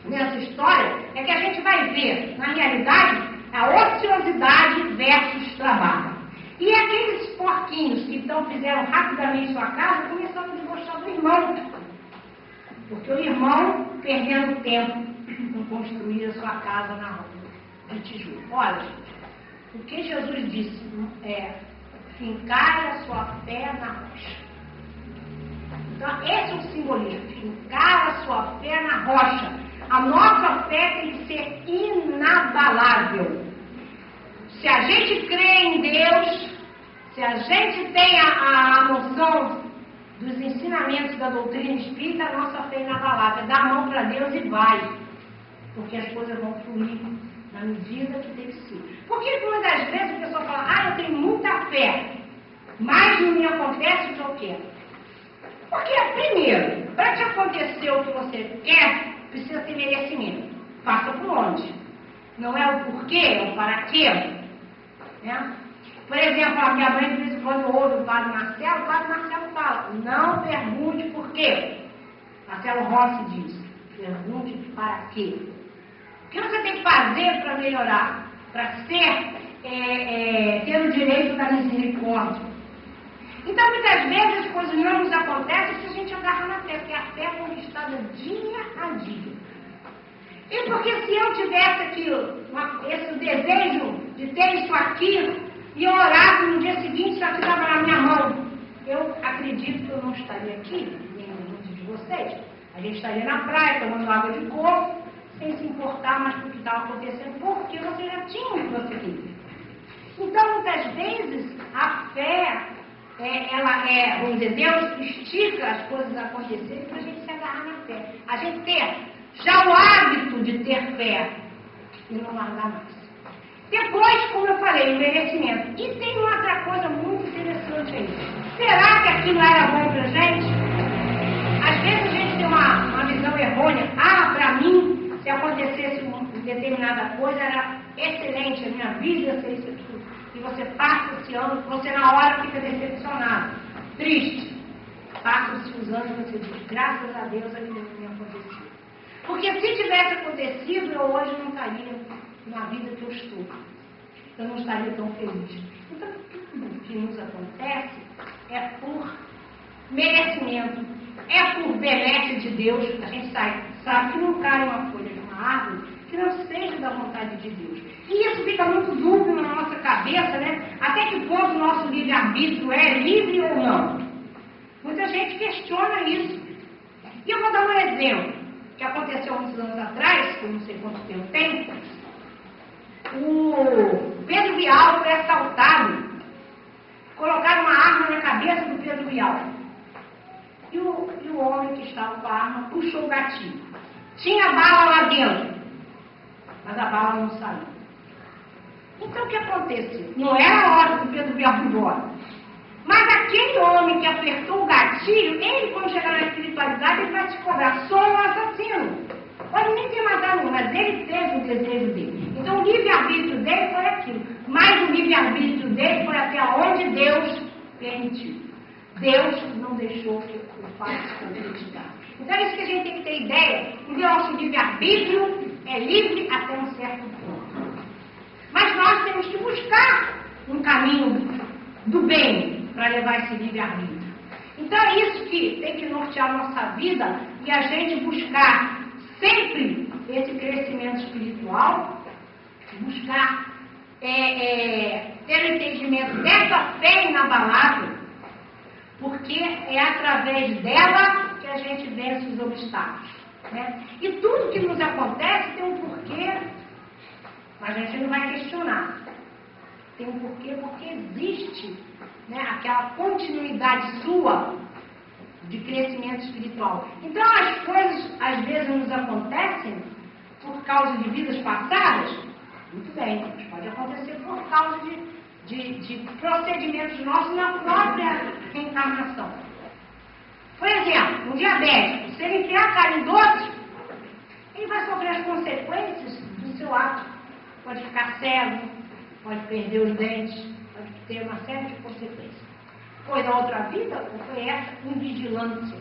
[SPEAKER 1] nessa história é que a gente vai ver, na realidade, a ociosidade versus trabalho. E aqueles porquinhos que então fizeram rapidamente sua casa, começaram a desgostar do irmão. Porque o irmão, perdendo tempo em construir a sua casa na rua de tijolo. Olha, gente, o que Jesus disse é: fincar a sua fé na rocha. Então, esse é o simbolismo: fincar a sua fé na rocha. A nossa fé tem que ser inabalável. Se a gente crê em Deus, se a gente tem a noção dos ensinamentos da doutrina espírita, a nossa fé é inabalável. Dá a mão para Deus e vai. Porque as coisas vão fluir na medida que tem que ser. Por que muitas vezes a pessoa fala: eu tenho muita fé, mas não me acontece o que eu quero? Porque, primeiro, para te acontecer o que você quer, precisa ter merecimento. Faça por onde? Não é o porquê, é o para quê. Né? Por exemplo, a minha mãe, de vez em quando, ouve o Padre Marcelo fala: não pergunte por quê. Marcelo Rossi diz: pergunte para quê. O que você tem que fazer para melhorar? Para ter o direito da misericórdia. Então, muitas vezes, as coisas não nos acontecem se a gente agarra na fé, porque a fé é conquistada dia a dia. E porque se eu tivesse aqui esse desejo de ter isso aqui, e eu orasse no dia seguinte, isso aqui estava na minha mão, eu acredito que eu não estaria aqui, nem muitos de vocês. A gente estaria na praia, tomando água de coco, sem se importar mais com o que estava acontecendo, porque você já tinha o que você queria. Então, muitas vezes, a fé, vamos dizer, Deus estica as coisas acontecerem para a gente se agarrar na fé. A gente ter já o hábito de ter fé e não largar mais. Depois, como eu falei, o merecimento. E tem uma outra coisa muito interessante aí. Será que aquilo era bom pra gente? Às vezes a gente tem uma visão errônea. Para mim, se acontecesse uma determinada coisa, era excelente, a minha vida seria isso aqui. E você passa esse ano, você na hora fica decepcionado, triste. Passa-se os anos e você diz: graças a Deus ainda não tinha acontecido. Porque se tivesse acontecido, eu hoje não estaria na vida que eu estou. Eu não estaria tão feliz. Então, tudo que nos acontece é por merecimento, é por benesse de Deus. A gente sabe que não cai uma folha de uma árvore que não seja da vontade de Deus. E isso fica muito dúbio na nossa cabeça, né? Até que ponto o nosso livre-arbítrio é livre ou não? Muita gente questiona isso. E eu vou dar um exemplo que aconteceu há muitos anos atrás, que eu não sei quanto tempo tem. O Pedro Bial foi assaltado. Colocaram uma arma na cabeça do Pedro Bial. E o homem que estava com a arma puxou o gatilho. Tinha bala lá dentro, mas a bala não saiu. Então o que aconteceu? Não era a hora do Pedro vir embora. Mas aquele homem que apertou o gatilho, ele, quando chegar na espiritualidade, ele vai te cobrar. Sou um assassino. Pode nem ter matado nenhum, mas ele teve o desejo dele. Então o livre-arbítrio dele foi aquilo. Mas o livre-arbítrio dele foi até onde Deus permitiu. Deus não deixou que o fato se concretizasse. Então é isso que a gente tem que ter ideia. O nosso livre-arbítrio é livre até um certo ponto. Mas nós temos que buscar um caminho do bem para levar esse livre-arbítrio. Então é isso que tem que nortear a nossa vida e a gente buscar sempre esse crescimento espiritual, buscar ter o entendimento dessa fé inabalável, porque é através dela que a gente vence os obstáculos. Né? E tudo que nos acontece tem um porquê, mas a gente não vai questionar. Tem um porquê, porque existe, né, aquela continuidade sua de crescimento espiritual. Então as coisas às vezes nos acontecem por causa de vidas passadas. Muito bem, pode acontecer por causa de procedimentos nossos na própria reencarnação. Por exemplo, um diabético, se ele enfiar a cara em doce, ele vai sofrer as consequências do seu ato. Pode ficar cego, pode perder os dentes, pode ter uma série de consequências. Foi na outra vida ou foi essa invigilância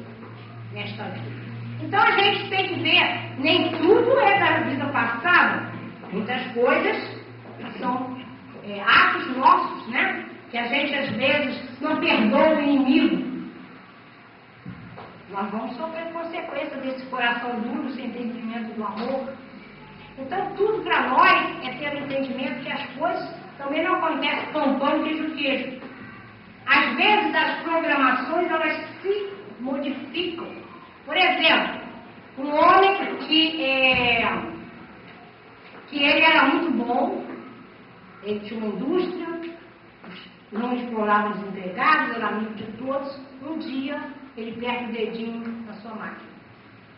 [SPEAKER 1] nesta vida? Então a gente tem que ver, nem tudo é da vida passada. Muitas coisas são atos nossos, né? Que a gente às vezes não perdoa o inimigo. Nós vamos sofrer consequência desse coração duro, sem entendimento do amor. Então tudo para nós é ter o entendimento que as coisas também não acontecem com pão, queijo, queijo. Às vezes as programações elas se modificam. Por exemplo, um homem que ele era muito bom, ele tinha uma indústria, não explorava os empregados, era amigo de todos. Um dia ele perde o dedinho na sua máquina,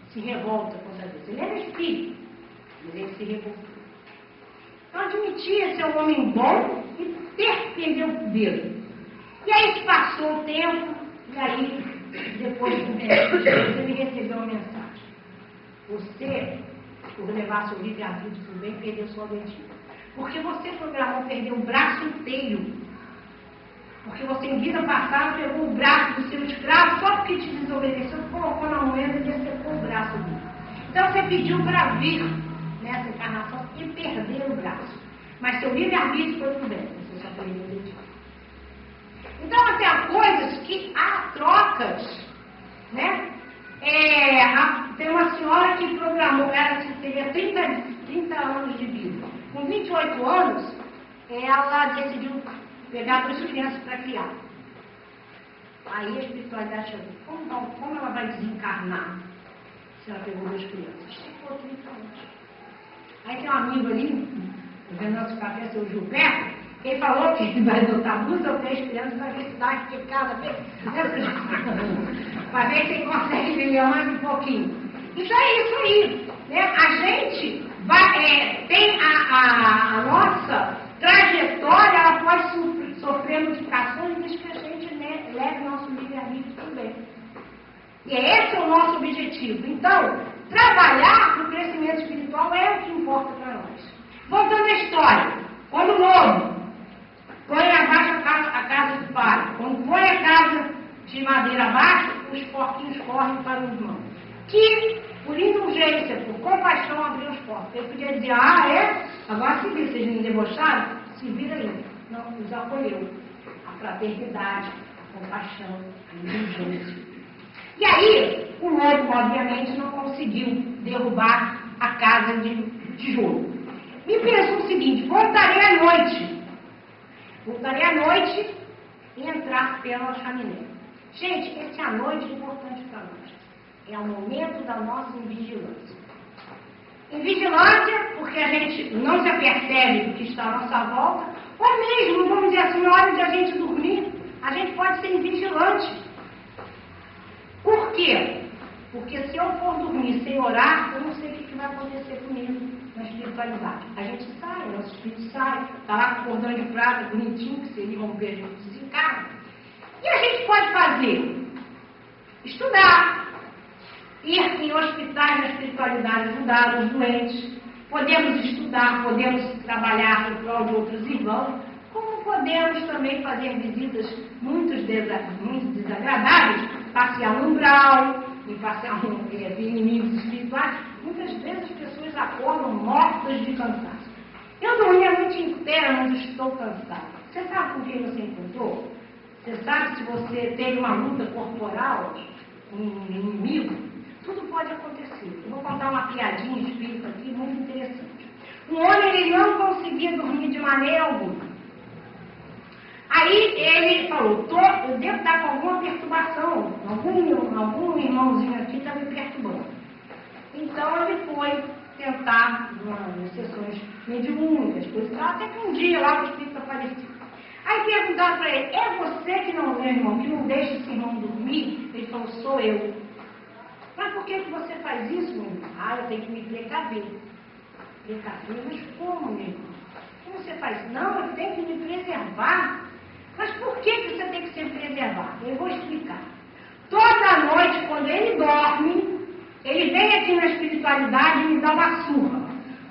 [SPEAKER 1] se revolta contra Deus. Ele era espírito, mas ele se revoltou. Então admitia ser um homem bom e ter que perder o dedo. E aí se passou o tempo, e aí, depois de um tempo, ele recebeu uma mensagem. Você, por levar seu livre-arbítrio para o bem, perdeu sua dentina. Porque você programou perder o braço inteiro. Porque você, em vida passada, pegou o braço do seu escravo, só porque te desobedeceu, colocou na moeda e decepou o braço dele. Então você pediu para vir nessa encarnação e perder o braço. Mas seu livre-arbítrio foi para o bem. Você só perdeu o dentinho. Então, até há coisas que há trocas, né? Tem uma senhora que programou, ela teria 30 anos de vida. Com 28 anos, ela decidiu pegar 2 crianças para criar. Aí a espiritualidade chegou. Como ela vai desencarnar se ela pegou 2 crianças? Ficou 30 anos. Aí tem um amigo ali, o Venâncio Café, seu Gilberto, ele falou que vai adotar 2 ou 3 crianças para ver se dá aqui cada vez. Para ver se ele consegue viver mais um pouquinho. Isso é isso aí. Né? A gente tem a nossa trajetória, ela pode sofrer modificações desde que a gente leve o nosso livre-arbítrio também. E esse é o nosso objetivo. Então, trabalhar para o crescimento espiritual é o que importa para nós. Voltando à história. Quando o lobo põe abaixo a casa do pai, quando põe a casa de madeira abaixo, os porquinhos correm para os irmãos. Que, por indulgência, por compaixão, abriu as portas. Ele podia dizer, agora se vir, vocês me debocharam, se vira aí. Não, os acolheu. A fraternidade, a compaixão, a indulgência. E aí, o lobo, obviamente, não conseguiu derrubar a casa de tijolo. Me pensou o seguinte, voltarei à noite e entrar pela chaminé. Gente, esse à noite é importante para nós. É o momento da nossa invigilância. Invigilância, porque a gente não se apercebe do que está à nossa volta, ou mesmo, vamos dizer assim, na hora de a gente dormir, a gente pode ser invigilante. Por quê? Porque se eu for dormir sem orar, eu não sei o que vai acontecer comigo na espiritualidade. A gente sai, o nosso espírito sai, está lá com o cordão de prata bonitinho, que seria um beijo de desencarne. E a gente pode fazer? Estudar, ir em hospitais na espiritualidade, ajudar os doentes. Podemos estudar, podemos trabalhar em prol de outros irmãos, como podemos também fazer visitas muito desagradáveis, passear no umbral, e passear ver inimigos espirituais. Muitas vezes as pessoas acordam mortas de cansaço. Eu dormi a noite inteira, mas estou cansada. Você sabe com quem você encontrou? Você sabe se você teve uma luta corporal com um inimigo? Tudo pode acontecer. Eu vou contar uma piadinha espírita aqui muito interessante. Um homem, ele não conseguia dormir de maneira alguma. Aí ele falou, eu devo estar com alguma perturbação, algum irmãozinho aqui está me perturbando. Então ele foi tentar nas sessões mediúnicas, coisas, até que um dia lá o espírito apareceu. Aí perguntaram para ele, é você que não, meu irmão, que não deixa esse irmão dormir? Ele falou, sou eu. Mas por que você faz isso, meu irmão? Eu tenho que me precaver. Precaver? Mas como, meu irmão? Como você faz? Não, eu tenho que me preservar. Mas por que você tem que se preservar? Eu vou explicar. Toda noite, quando ele dorme, ele vem aqui na espiritualidade e me dá uma surra.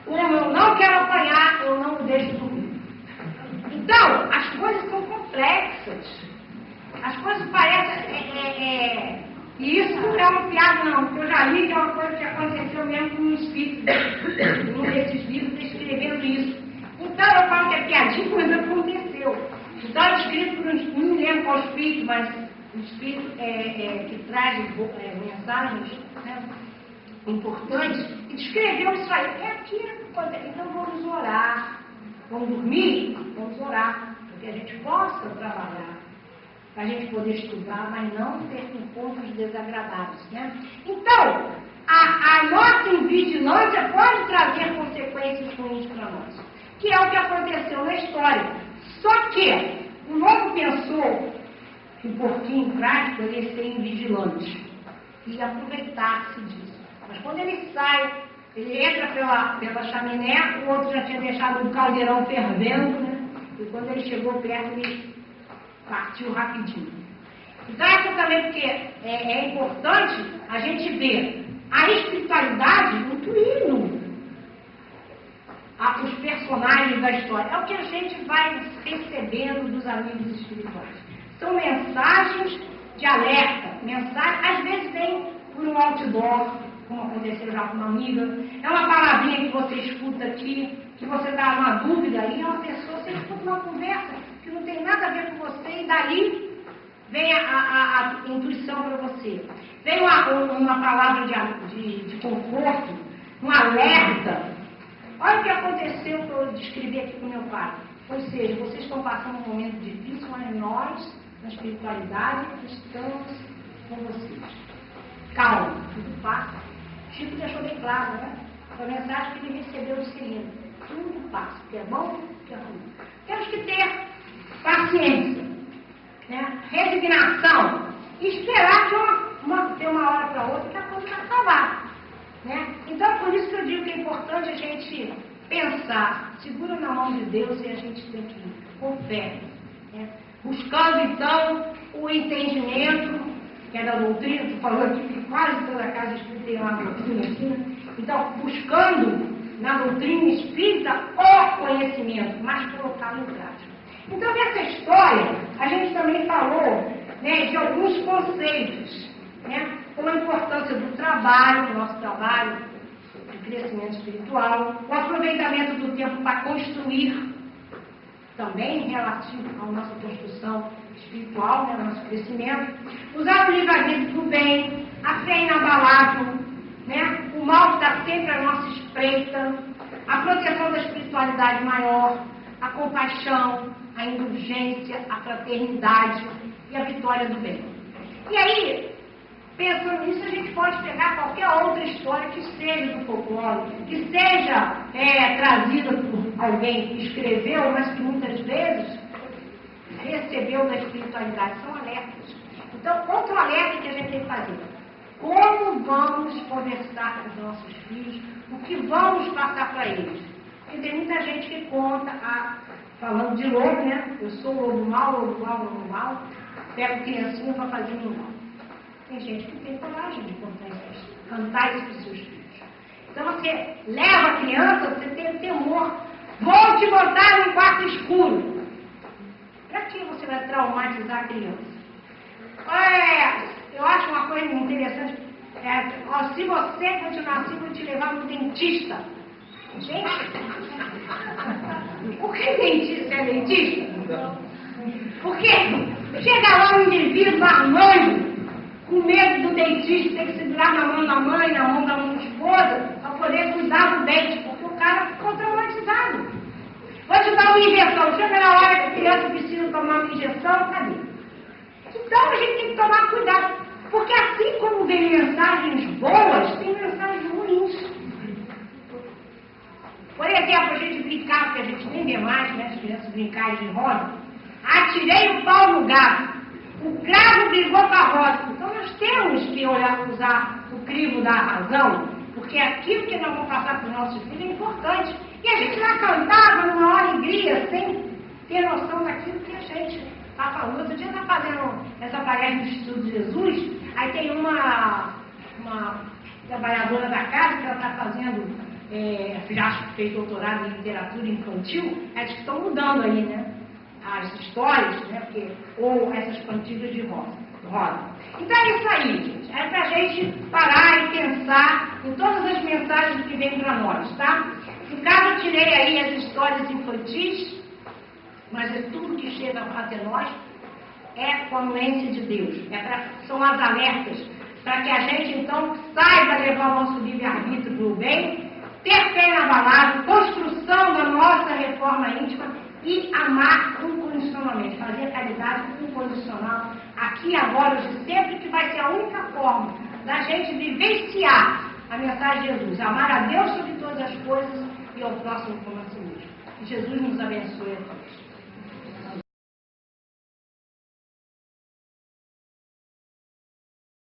[SPEAKER 1] Como eu não quero apanhar, eu não o deixo dormir. Então, as coisas são complexas. As coisas parecem... E isso não é uma piada, não, porque eu já li que é uma coisa que aconteceu mesmo com um espírito, num desses livros, descrevendo isso. Então, eu falo que é piadinha, mas aconteceu. Então, é escrito por não me lembro qual espírito, mas um espírito que traz mensagens, né, importantes, e descreveu isso aí. É aquilo. Então, vamos orar. Vamos dormir? Vamos orar, para que a gente possa trabalhar. Para a gente poder estudar, mas não ter encontros desagradáveis, né? Então, a nossa invigilância pode trazer consequências ruins para nós, que é o que aconteceu na história. Só que o lobo pensou que o porquinho prático ia ser invigilante e aproveitar-se disso. Mas quando ele sai, ele entra pela chaminé, o outro já tinha deixado um caldeirão fervendo, né? E quando ele chegou perto, ele partiu rapidinho. Então, isso também porque é importante a gente ver a espiritualidade incluindo os personagens da história. É o que a gente vai recebendo dos amigos espirituais. São mensagens de alerta, às vezes vem por um outdoor, como aconteceu já com uma amiga. É uma palavrinha que você escuta aqui, que você dá uma dúvida, e uma pessoa, você escuta uma conversa que não tem nada a ver com você, e daí vem a intuição para você. Vem uma palavra de conforto, um alerta. Olha o que aconteceu que eu descrevi aqui com meu pai. Ou seja, vocês estão passando um momento difícil, mas nós, na espiritualidade, estamos com vocês. Calma, tudo passa. Chico deixou bem claro, né? A mensagem que ele recebeu do seguinte: tudo passa, o que é bom, o que é ruim. Temos que ter paciência, né? Resignação, e esperar que ter uma hora para outra que a coisa vai acabar, né? Então, por isso que eu digo que é importante a gente pensar, segura na mão de Deus, e a gente tem que ir com fé, né? Buscando, então, o entendimento, que é da doutrina, tu falou aqui que quase toda casa espírita tem uma doutrina aqui, né? Então, buscando na doutrina espírita o conhecimento, mas colocá-lo em prática. Então, nessa história, a gente também falou, né, de alguns conceitos, né, como a importância do trabalho, do nosso trabalho, do crescimento espiritual, o aproveitamento do tempo para construir, também relativo à nossa construção espiritual, né, ao nosso crescimento, usar o livre-arbítrio do bem, a fé inabalável, né, o mal está sempre à nossa espreita, a proteção da espiritualidade maior, a compaixão, a indulgência, a fraternidade e a vitória do bem. E aí, pensando nisso, a gente pode pegar qualquer outra história que seja do folclore, que seja trazida por alguém que escreveu, mas que muitas vezes recebeu da espiritualidade. São alertas. Então, outro alerta que a gente tem que fazer: como vamos conversar com os nossos filhos, o que vamos passar para eles. Porque tem muita gente que conta, falando de lobo, né? Eu sou lobo mau, pego criancinha para fazer um mal. Tem gente que tem coragem de cantar isso para os seus filhos. Então você leva a criança, você tem temor. Vou te botar num quarto escuro. Para que você vai traumatizar a criança? Eu acho uma coisa interessante. Se você continuar assim, vou te levar no dentista. Gente, por que dentista é dentista? Por quê? Chega lá um indivíduo armando, com medo do dentista ter que segurar na mão da mãe, na mão da esposa, para poder cuidar do dente, porque o cara ficou traumatizado. Vou te dar uma injeção. Chega na hora que a criança precisa tomar uma injeção, cadê? Então a gente tem que tomar cuidado, porque assim como vem mensagens boas, tem mensagens ruins. Por exemplo, a gente brincar, porque a gente nem vê mais, né, as crianças brincarem de roda. Atirei o pau no gato, o cravo brigou com a roda. Então nós temos que usar o crivo da razão, porque aquilo que nós vamos passar para os nossos filhos é importante. E a gente vai cantar numa maior alegria, sem ter noção daquilo que a gente está falando. Outro dia está fazendo essa palestra do Instituto de Jesus, aí tem uma trabalhadora da casa que ela está fazendo, já fez doutorado em literatura infantil, elas estão mudando aí, né? As histórias, né? Ou essas cantigas de roda. Então é isso aí, gente. É pra gente parar e pensar em todas as mensagens que vêm para nós, tá? No caso, eu tirei aí as histórias infantis, mas é tudo que chega até nós é com a anuência de Deus. São as alertas para que a gente, então, saiba levar o nosso livre-arbítrio para o bem, ter fé inabalável, construção da nossa reforma íntima e amar incondicionalmente, fazer caridade incondicional, aqui, agora, hoje, sempre, que vai ser a única forma da gente vivenciar a mensagem de Jesus, amar a Deus sobre todas as coisas e ao próximo como a si mesmo. Que Jesus nos abençoe a todos.